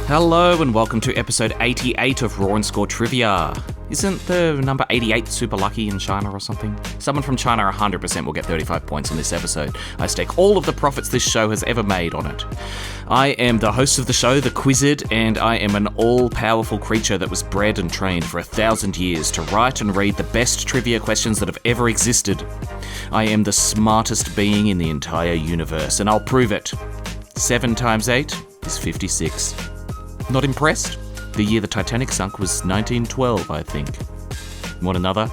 Hello and welcome to episode 88 of Raw and Score Trivia. Isn't the number 88 super lucky in China or something? Someone from China 100% will get 35 points on this episode. I stake all of the profits this show has ever made on it. I am the host of the show, the Quizzard, and I am an all-powerful creature that was bred and trained for 1,000 years to write and read the best trivia questions that have ever existed. I am the smartest being in the entire universe, and I'll prove it. 7 times 8 is 56. Not impressed? The year the Titanic sunk was 1912, I think. Want another?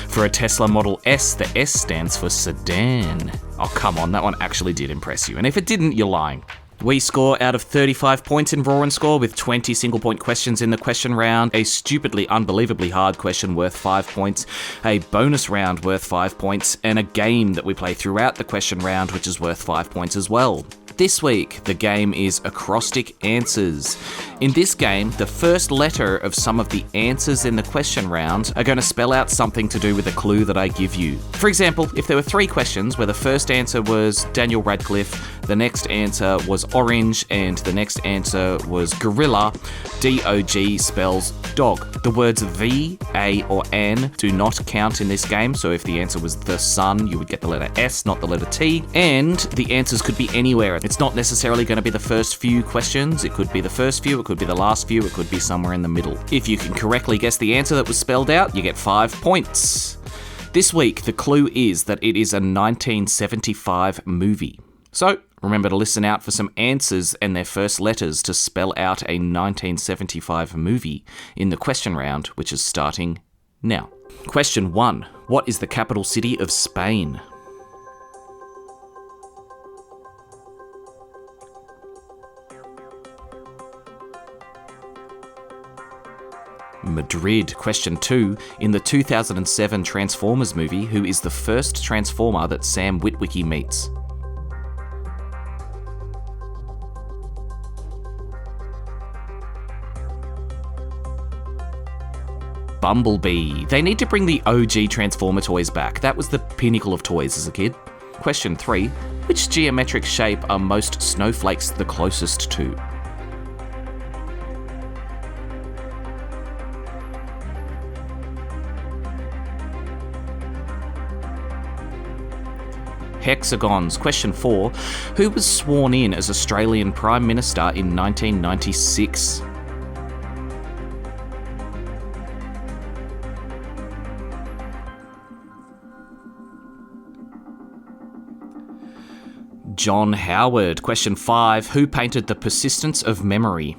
For a Tesla Model S, the S stands for sedan. Oh, come on, that one actually did impress you. And if it didn't, you're lying. We score out of 35 points in Raw and Score with 20 single-point questions in the question round, a stupidly, unbelievably hard question worth 5 points, a bonus round worth 5 points, and a game that we play throughout the question round which is worth 5 points as well. This week, the game is Acrostic Answers. In this game, the first letter of some of the answers in the question round are going to spell out something to do with a clue that I give you. For example, if there were 3 questions where the first answer was Daniel Radcliffe, the next answer was orange, and the next answer was gorilla, D-O-G spells dog. The words the, a, or an do not count in this game, so if the answer was the sun, you would get the letter S, not the letter T, and the answers could be anywhere. It's not necessarily going to be the first few questions, it could be the first few, it could be the last few, it could be somewhere in the middle. If you can correctly guess the answer that was spelled out, you get 5 points. This week, the clue is that it is a 1975 movie. So, remember to listen out for some answers and their first letters to spell out a 1975 movie in the question round, which is starting now. Question 1. What is the capital city of Spain? Madrid. Question 2. In the 2007 Transformers movie, who is the first Transformer that Sam Witwicky meets? Bumblebee. They need to bring the OG Transformer toys back. That was the pinnacle of toys as a kid. Question 3. Which geometric shape are most snowflakes the closest to? Hexagons. Question 4. Who was sworn in as Australian Prime Minister in 1996? John Howard. Question 5. Who painted The Persistence of Memory?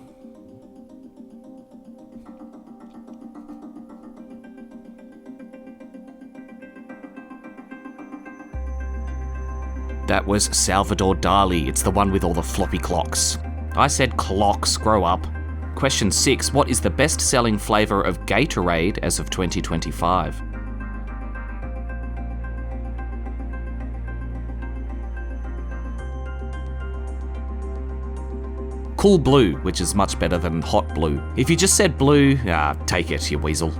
That was Salvador Dali. It's the one with all the floppy clocks. I said clocks, grow up. Question 6. What is the best-selling flavour of Gatorade as of 2025? Cool Blue, which is much better than Hot Blue. If you just said blue, take it, you weasel.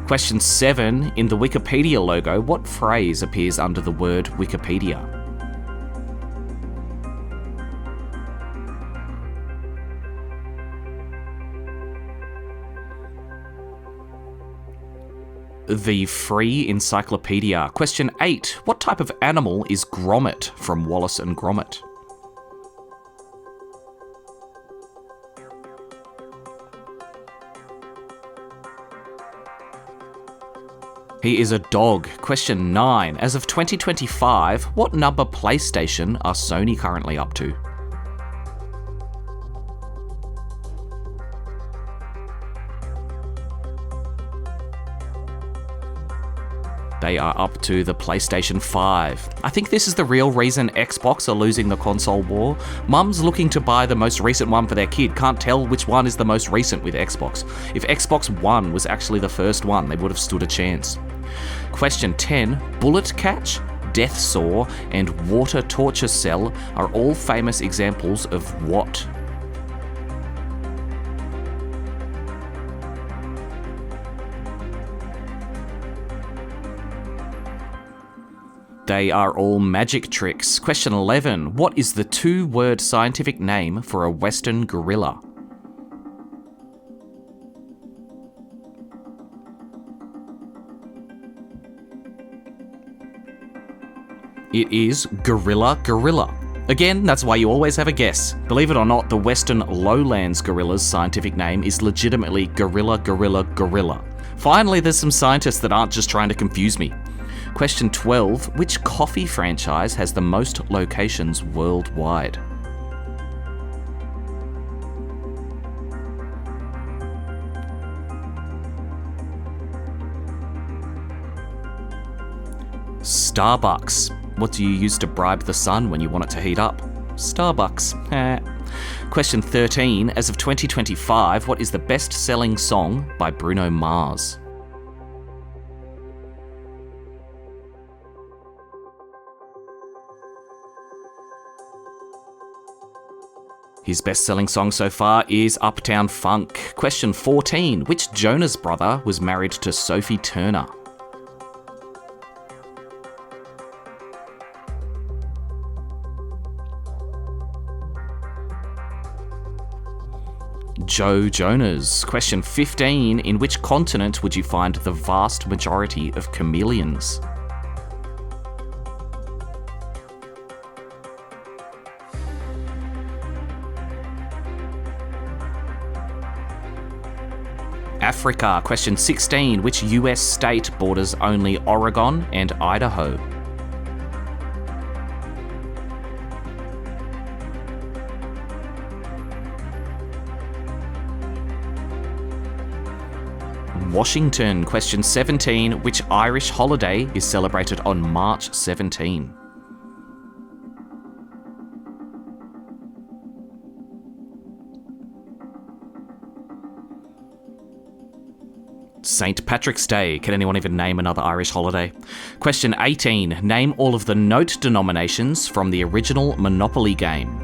Question 7. In the Wikipedia logo, what phrase appears under the word Wikipedia? The Free Encyclopedia. Question 8. What type of animal is Gromit from Wallace and Gromit? He is a dog. Question 9. As of 2025, what number PlayStation are Sony currently up to? They are up to the PlayStation 5. I think this is the real reason Xbox are losing the console war. Mum's looking to buy the most recent one for their kid, can't tell which one is the most recent with Xbox. If Xbox One was actually the first one, they would have stood a chance. Question 10. Bullet Catch, Death Saw, and Water Torture Cell are all famous examples of what? They are all magic tricks. Question 11. What is the two-word scientific name for a Western gorilla? It is gorilla gorilla. Again, that's why you always have a guess. Believe it or not, the Western Lowlands gorilla's scientific name is legitimately gorilla gorilla gorilla. Finally, there's some scientists that aren't just trying to confuse me. Question 12. Which coffee franchise has the most locations worldwide? Starbucks. What do you use to bribe the sun when you want it to heat up? Starbucks. Question 13. As of 2025, what is the best-selling song by Bruno Mars? His best-selling song so far is Uptown Funk. Question 14. Which Jonas brother was married to Sophie Turner? Joe Jonas. Question 15. In which continent would you find the vast majority of chameleons? Africa. Question 16. Which US state borders only Oregon and Idaho? Washington. Question 17. Which Irish holiday is celebrated on March 17? St. Patrick's Day. Can anyone even name another Irish holiday? Question 18. Name all of the note denominations from the original Monopoly game.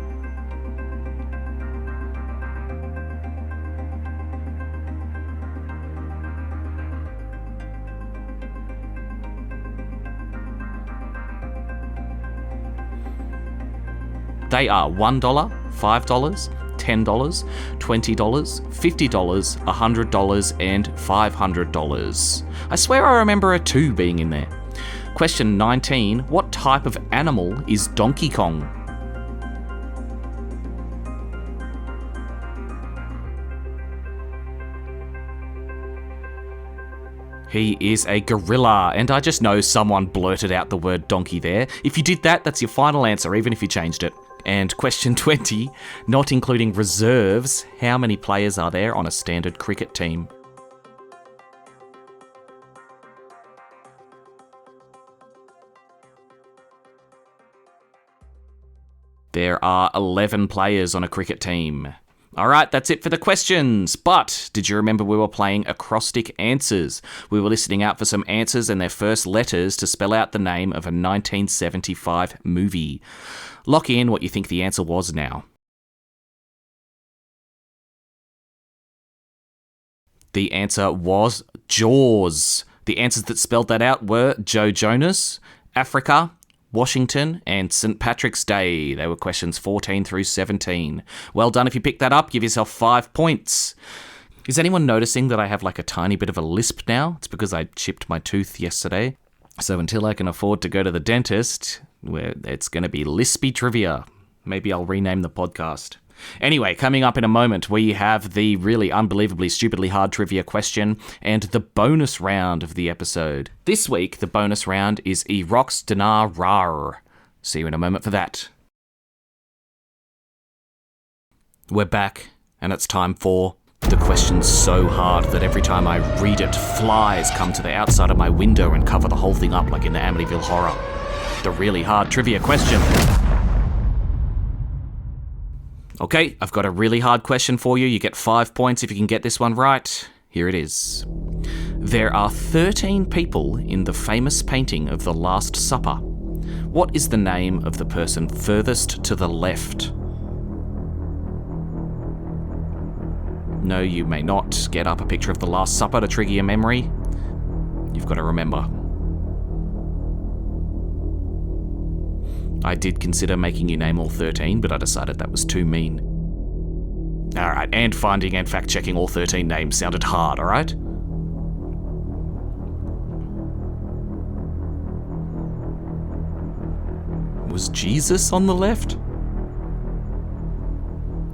They are $1, $5, $10, $20, $50, $100, and $500. I swear I remember a 2 being in there. Question 19. What type of animal is Donkey Kong? He is a gorilla, and I just know someone blurted out the word donkey there. If you did that, that's your final answer, even if you changed it. And question 20, not including reserves, how many players are there on a standard cricket team? There are 11 players on a cricket team. Alright, that's it for the questions. But did you remember we were playing acrostic answers? We were listening out for some answers and their first letters to spell out the name of a 1975 movie. Lock in what you think the answer was now. The answer was Jaws. The answers that spelled that out were Joe Jonas, Africa, Washington, and St. Patrick's Day. They were questions 14 through 17. Well done if you picked that up. Give yourself 5 points. Is anyone noticing that I have like a tiny bit of a lisp now? It's because I chipped my tooth yesterday. So until I can afford to go to the dentist, it's going to be lispy trivia. Maybe I'll rename the podcast. Anyway, coming up in a moment, we have the really unbelievably stupidly hard trivia question and the bonus round of the episode. This week, the bonus round is Erox Dinar Rar. See you in a moment for that. We're back, and it's time for the question so hard that every time I read it, flies come to the outside of my window and cover the whole thing up like in the Amityville Horror. The really hard trivia question. Okay, I've got a really hard question for you. You get 5 points if you can get this one right. Here it is. There are 13 people in the famous painting of the Last Supper. What is the name of the person furthest to the left? No, you may not get up a picture of the Last Supper to trigger your memory. You've got to remember. I did consider making you name all 13, but I decided that was too mean. Alright, and finding and fact-checking all 13 names sounded hard, alright? Was Jesus on the left?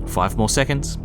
5 more seconds.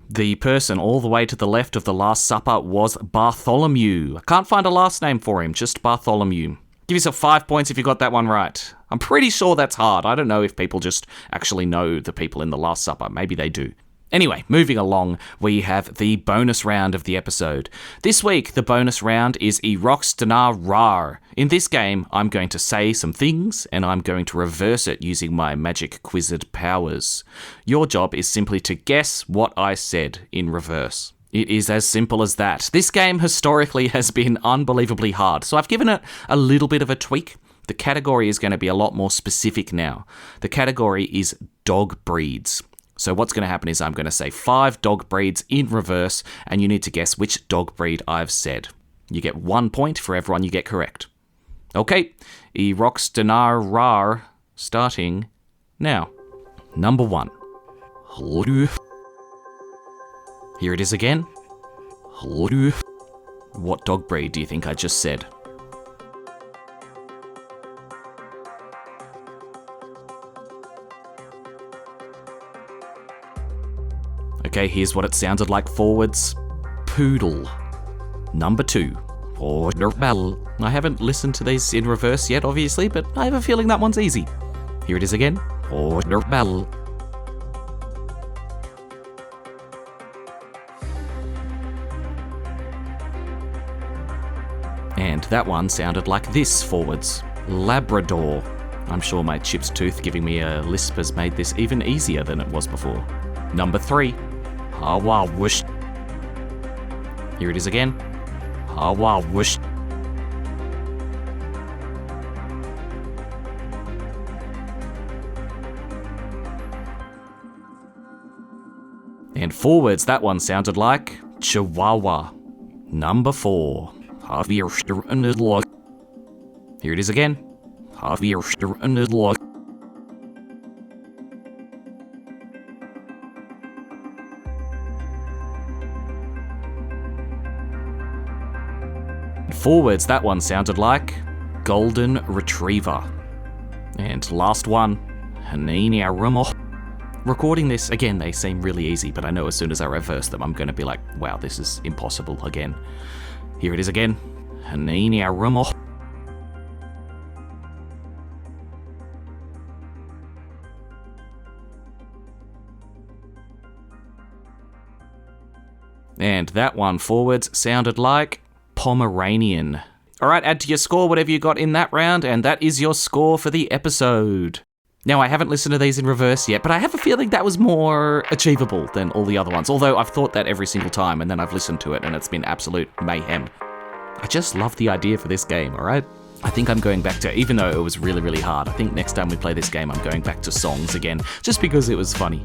The person all the way to the left of the Last Supper was Bartholomew. I can't find a last name for him, just Bartholomew. Give yourself 5 points if you got that one right. I'm pretty sure that's hard. I don't know if people just actually know the people in the Last Supper. Maybe they do. Anyway, moving along, we have the bonus round of the episode. This week, the bonus round is Eroxtanar Rar. In this game, I'm going to say some things, and I'm going to reverse it using my magic quizzed powers. Your job is simply to guess what I said in reverse. It is as simple as that. This game historically has been unbelievably hard, so I've given it a little bit of a tweak. The category is going to be a lot more specific now. The category is dog breeds. So what's going to happen is I'm going to say 5 dog breeds in reverse, and you need to guess which dog breed I've said. You get 1 point for everyone you get correct. Okay, Eroxtanar Rar, starting now. Number 1. Here it is again. What dog breed do you think I just said? Okay, here's what it sounded like forwards. Poodle. Number 2. I haven't listened to these in reverse yet, obviously, but I have a feeling that one's easy. Here it is again. And that one sounded like this forwards. Labrador. I'm sure my chips tooth giving me a lisp has made this even easier than it was before. Number 3. Hawa-wush. Here it is again. Hawa-wush. And forwards, that one sounded like Chihuahua. Number 4. Here it is again. Forwards, that one sounded like Golden Retriever. And last one, Hanini Arumo. Recording this, again, they seem really easy, but I know as soon as I reverse them, I'm going to be like, wow, this is impossible again. Here it is again, Hanini Arumo. And that one forwards sounded like Pomeranian. Alright, add to your score whatever you got in that round, and that is your score for the episode. Now, I haven't listened to these in reverse yet, but I have a feeling that was more achievable than all the other ones, although I've thought that every single time, and then I've listened to it, and it's been absolute mayhem. I just love the idea for this game, alright? I think I'm going back to, even though it was really, really hard, I think next time we play this game, I'm going back to songs again, just because it was funny.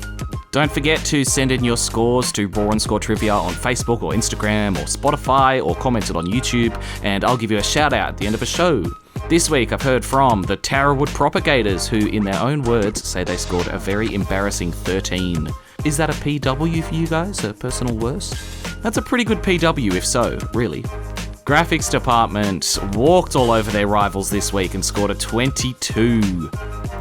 Don't forget to send in your scores to Raw and Score Trivia on Facebook or Instagram or Spotify, or comment it on YouTube, and I'll give you a shout out at the end of a show. This week I've heard from the Towerwood Propagators, who in their own words say they scored a very embarrassing 13. Is that a PW for you guys, a personal worst? That's a pretty good PW if so, really. Graphics Department walked all over their rivals this week and scored a 22.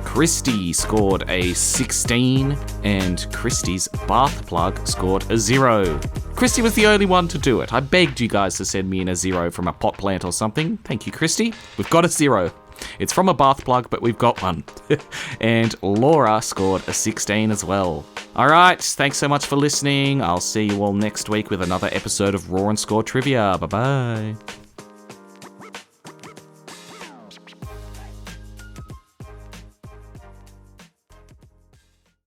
Christy scored a 16, and Christy's bath plug scored a 0. Christy was the only one to do it. I begged you guys to send me in a 0 from a pot plant or something. Thank you, Christy. We've got a 0. It's from a bath plug, but we've got one. And Laura scored a 16 as well. All right, thanks so much for listening. I'll see you all next week with another episode of Raw and Score Trivia. Bye-bye.